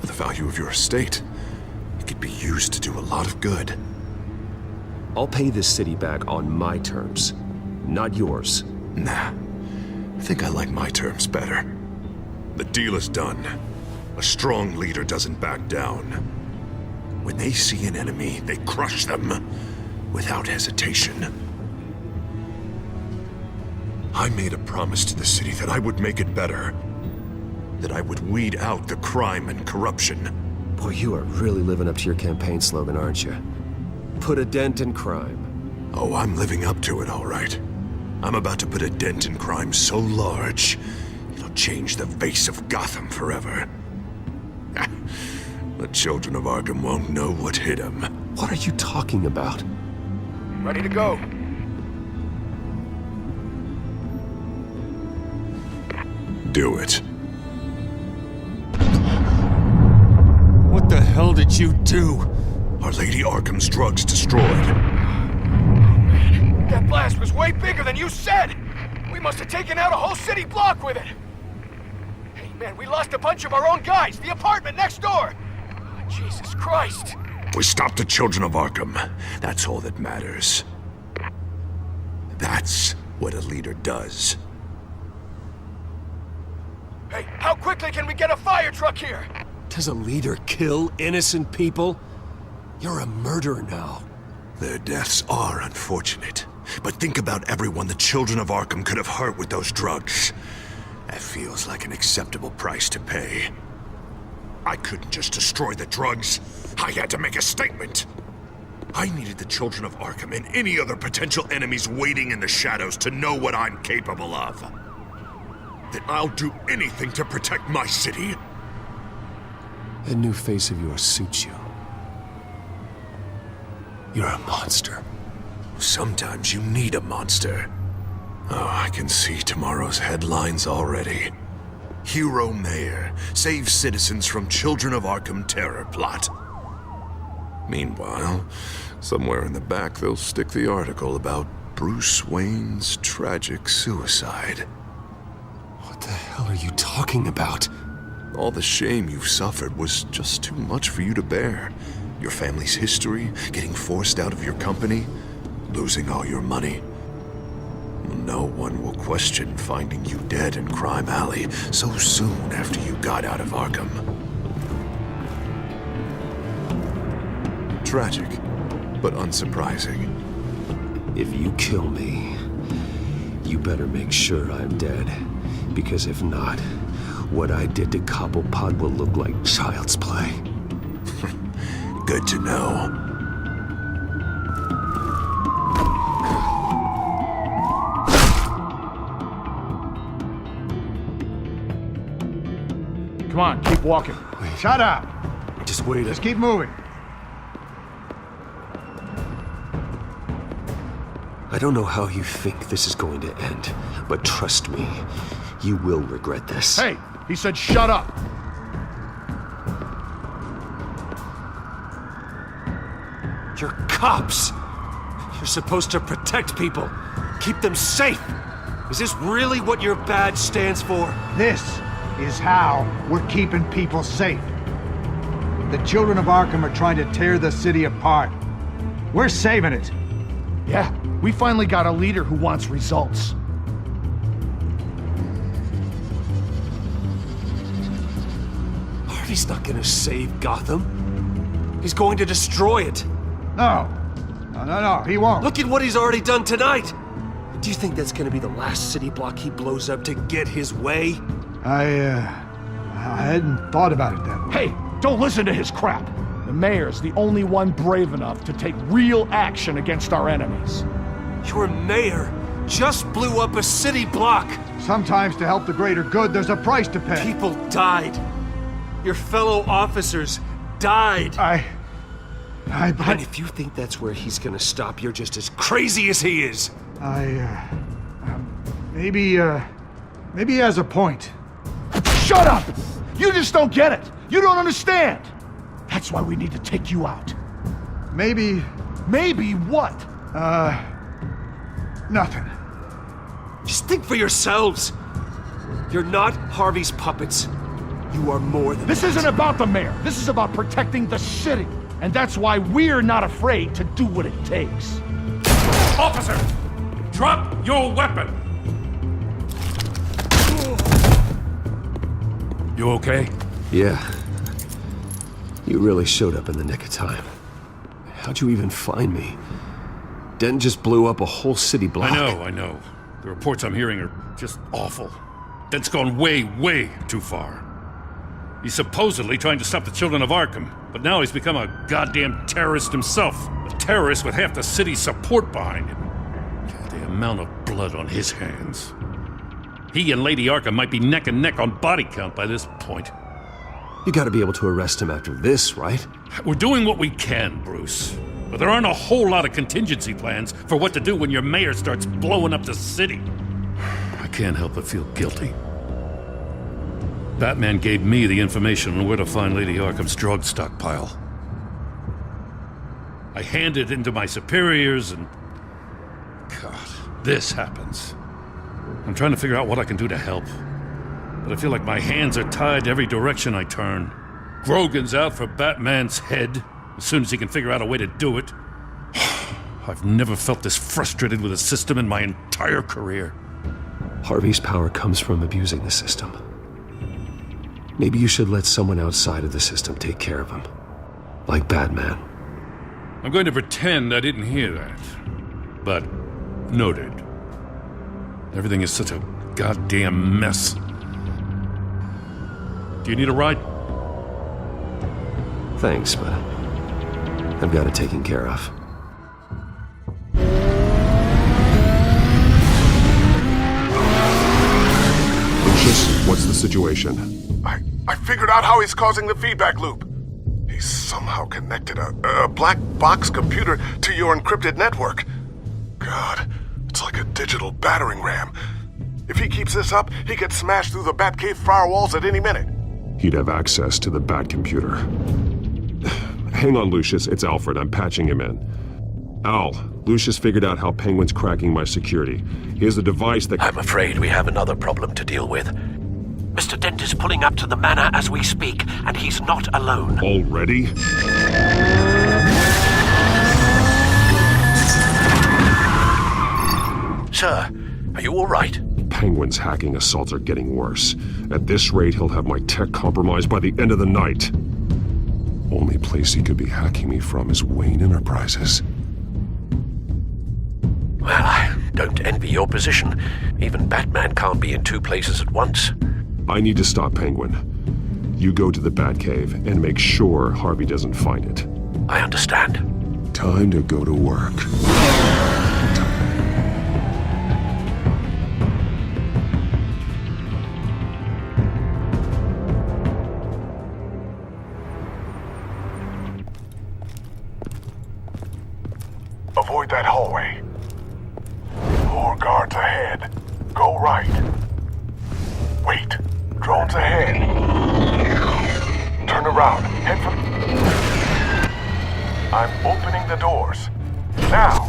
For the value of your estate, it could be used to do a lot of good. I'll pay this city back on my terms, not yours. Nah. I think I like my terms better. The deal is done. A strong leader doesn't back down. When they see an enemy, they crush them without hesitation. I made a promise to the city that I would make it better. That I would weed out the crime and corruption. Boy, you are really living up to your campaign slogan, aren't you? Put a dent in crime. Oh, I'm living up to it, all right. I'm about to put a dent in crime so large, it'll change the face of Gotham forever. The children of Arkham won't know what hit them. What are you talking about? Ready to go. Do it. What the hell did you do? Our Lady Arkham's drugs destroyed. That blast was way bigger than you said! We must have taken out a whole city block with it! Hey man, we lost a bunch of our own guys! The apartment next door! Oh, Jesus Christ! We stopped the children of Arkham. That's all that matters. That's what a leader does. Hey, how quickly can we get a fire truck here? Does a leader kill innocent people? You're a murderer now. Their deaths are unfortunate. But think about everyone the children of Arkham could have hurt with those drugs. That feels like an acceptable price to pay. I couldn't just destroy the drugs. I had to make a statement. I needed the children of Arkham and any other potential enemies waiting in the shadows to know what I'm capable of. that I'll do anything to protect my city? That new face of yours suits you. You're a monster. Sometimes you need a monster. Oh, I can see tomorrow's headlines already. Hero Mayor saves citizens from Children of Arkham terror plot. Meanwhile, somewhere in the back they'll stick the article about Bruce Wayne's tragic suicide. What the hell are you talking about? All the shame you've suffered was just too much for you to bear. Your family's history, getting forced out of your company, losing all your money. No one will question finding you dead in Crime Alley so soon after you got out of Arkham. Tragic, but unsurprising. If you kill me, you better make sure I'm dead. Because if not, what I did to Cobblepot will look like child's play. Good to know. Come on, keep walking. Wait. Shut up. Just wait. Just keep moving. I don't know how you think this is going to end, but trust me, you will regret this. Hey, he said shut up. You're cops. You're supposed to protect people, keep them safe. Is this really what your badge stands for? This is how we're keeping people safe. The children of Arkham are trying to tear the city apart. We're saving it. Yeah, we finally got a leader who wants results. Harvey's not gonna save Gotham. He's going to destroy it. No, he won't. Look at what he's already done tonight. Do you think that's gonna be the last city block he blows up to get his way? I hadn't thought about it that way. Hey, don't listen to his crap. The mayor's the only one brave enough to take real action against our enemies. Your mayor just blew up a city block. Sometimes to help the greater good, there's a price to pay. People died. Your fellow officers died. And if you think that's where he's gonna stop, you're just as crazy as he is. Maybe he has a point. Shut up! You just don't get it. You don't understand. That's why we need to take you out. Maybe what? Nothing. Just think for yourselves. You're not Harvey's puppets. You are more than This isn't about the mayor. This is about protecting the city. And that's why we're not afraid to do what it takes. Officer! Drop your weapon! You okay? Yeah. You really showed up in the nick of time. How'd you even find me? Den just blew up a whole city block. I know. The reports I'm hearing are just awful. Den's gone way, way too far. He's supposedly trying to stop the children of Arkham, but now he's become a goddamn terrorist himself. A terrorist with half the city's support behind him. The amount of blood on his hands. He and Lady Arkham might be neck and neck on body count by this point. You gotta be able to arrest him after this, right? We're doing what we can, Bruce. But there aren't a whole lot of contingency plans for what to do when your mayor starts blowing up the city. I can't help but feel guilty. Batman gave me the information on where to find Lady Arkham's drug stockpile. I handed it into my superiors and... God, this happens. I'm trying to figure out what I can do to help. But I feel like my hands are tied every direction I turn. Grogan's out for Batman's head, as soon as he can figure out a way to do it. I've never felt this frustrated with a system in my entire career. Harvey's power comes from abusing the system. Maybe you should let someone outside of the system take care of him. Like Batman. I'm going to pretend I didn't hear that. But, noted. Everything is such a goddamn mess. Do you need a ride? Thanks, but I've got it taken care of. Lucius, what's the situation? I figured out how he's causing the feedback loop. He's somehow connected a black box computer to your encrypted network. God, it's like a digital battering ram. If he keeps this up, he could smash through the Batcave firewalls at any minute. He'd have access to the Bat computer. Hang on, Lucius. It's Alfred. I'm patching him in. Al, Lucius figured out how Penguin's cracking my security. He has a device that... I'm afraid we have another problem to deal with. Mr. Dent is pulling up to the manor as we speak, and he's not alone. Already? Sir, are you all right? Penguin's hacking assaults are getting worse. At this rate, he'll have my tech compromised by the end of the night. Only place he could be hacking me from is Wayne Enterprises. Well, I don't envy your position. Even Batman can't be in two places at once. I need to stop Penguin. You go to the Batcave and make sure Harvey doesn't find it. I understand. Time to go to work. Avoid that hallway. More guards ahead. Go right. Wait. Drones ahead. Turn around. Head for... I'm opening the doors. Now.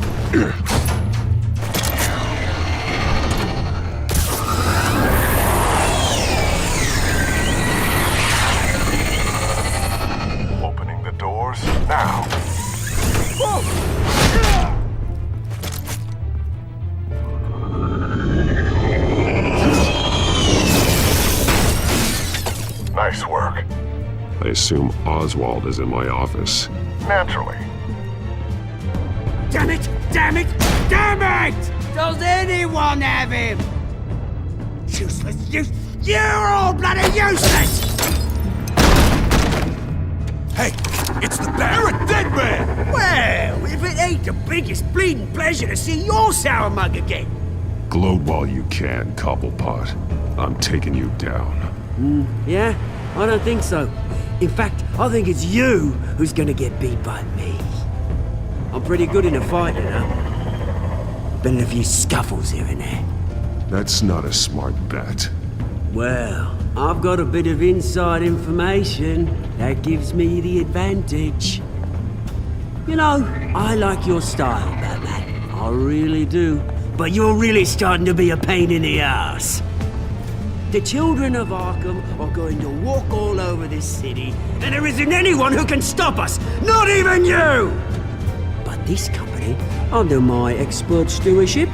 Opening the doors now. Nice work. I assume Oswald is in my office. Naturally. Damn it! Damn it! Damn it! Does anyone have him? Useless, you're all bloody useless! Hey, it's the Bat. You're a dead man! Well, if it ain't the biggest bleeding pleasure to see your sour mug again. Gloat while you can, Cobblepot. I'm taking you down. Yeah? I don't think so. In fact, I think it's you who's gonna get beat by me. I'm pretty good in a fight, you know. Been in a few scuffles here and there. That's not a smart bet. Well, I've got a bit of inside information that gives me the advantage. You know, I like your style, Batman. I really do. But you're really starting to be a pain in the ass. The children of Arkham are going to walk all over this city, and there isn't anyone who can stop us, not even you! But this company, under my expert stewardship,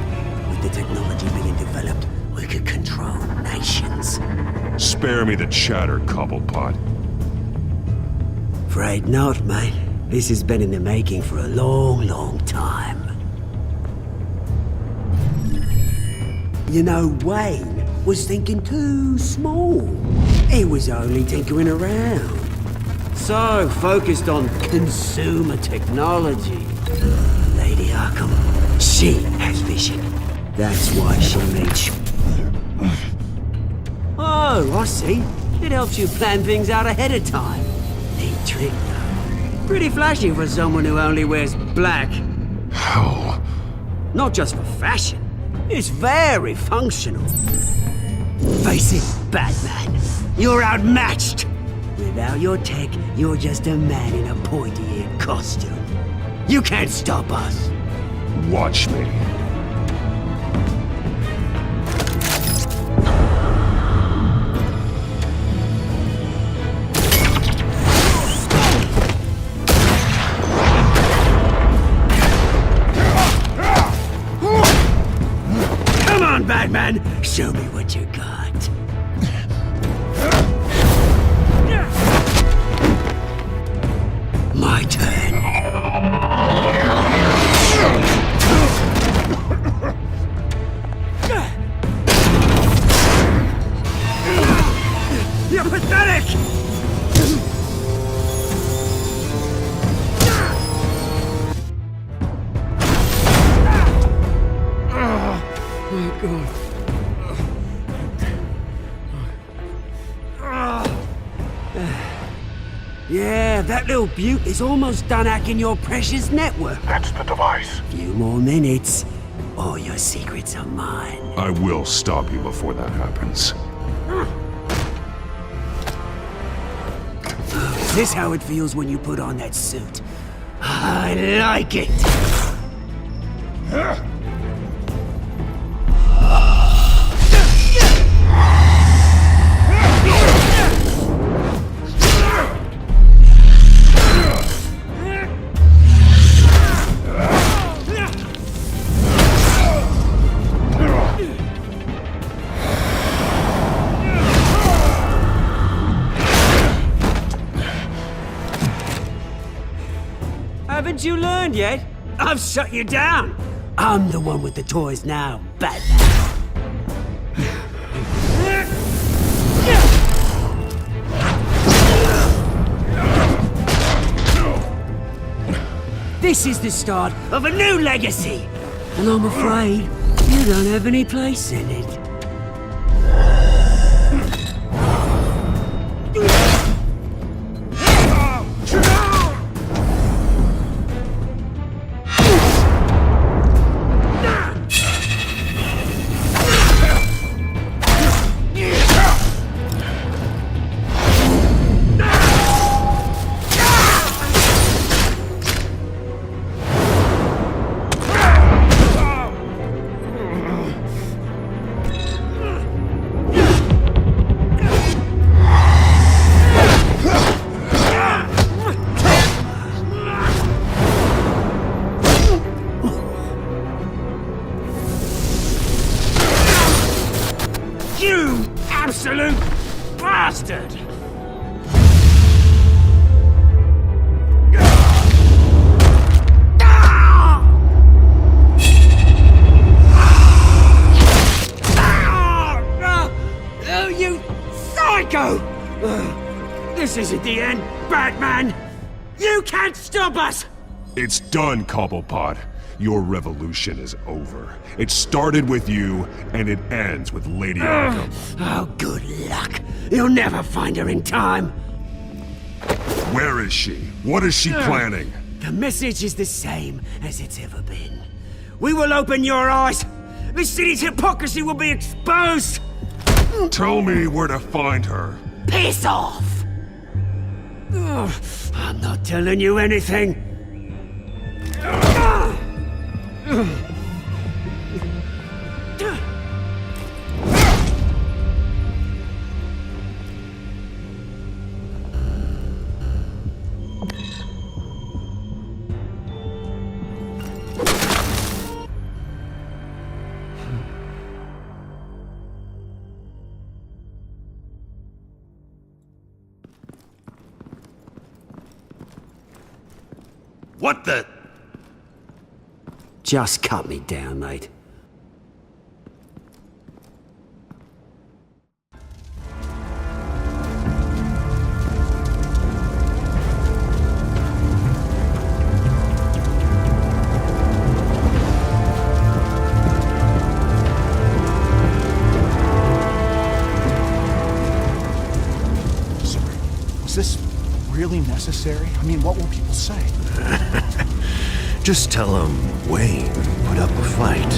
with the technology being developed, we could control nations. Spare me the chatter, Cobblepot. Afraid not, mate. This has been in the making for a long, long time. You know, Wayne was thinking too small. He was only tinkering around. So focused on consumer technology. Lady Arkham, she has vision. That's why she made you. Oh, I see. It helps you plan things out ahead of time. Neat trick, though. Pretty flashy for someone who only wears black. Hell. Not just for fashion. It's very functional. Face it, Batman. You're outmatched. Without your tech, you're just a man in a pointy-eared costume. You can't stop us. Watch me. Come on, Batman. Show me what you got. My turn. You're pathetic! Oh my God. Yeah, that little beaut is almost done hacking your precious network. That's the device. Few more minutes. All your secrets are mine. I will stop you before that happens. Is this how it feels when you put on that suit? I like it! Haven't you learned yet? I've shut you down. I'm the one with the toys now, Batman. This is the start of a new legacy, and I'm afraid you don't have any place in it. You absolute bastard! Oh, you psycho! This isn't the end, Batman! You can't stop us! It's done, Cobblepot. Your revolution is over. It started with you, and it ends with Lady Arkham. Oh, good luck. You'll never find her in time. Where is she? What is she planning? The message is the same as it's ever been. We will open your eyes. The city's hypocrisy will be exposed. Tell me where to find her. Piss off! I'm not telling you anything. What the? Just cut me down, mate. Sorry, was this really necessary? I mean, what will people say? Just tell him Wayne put up a fight.